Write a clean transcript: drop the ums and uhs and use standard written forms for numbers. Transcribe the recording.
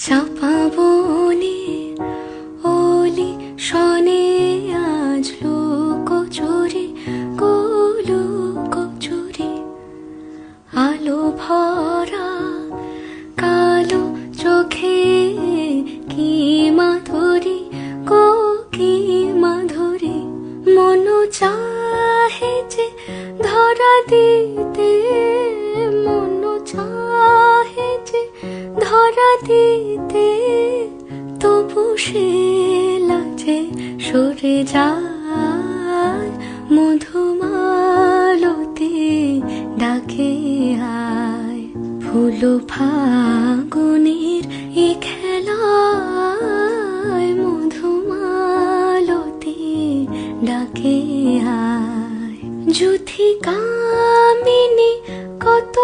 চাপা বনে ওলি শনে আজ লুকোচুরি লুকোচুরি আলো ভরা কালো চোখে কি মাধুরী কি মাধুরী মন চাহে যে ধরা দিতে মন চাহে যে ধরা দিতে তবু সে লাজে সরে যায় মধুমালতি ডাকে আয় ফুল ফাগুনের এ খেলায় মধুমালতি ডাকে আয় যুথি কামিনী কত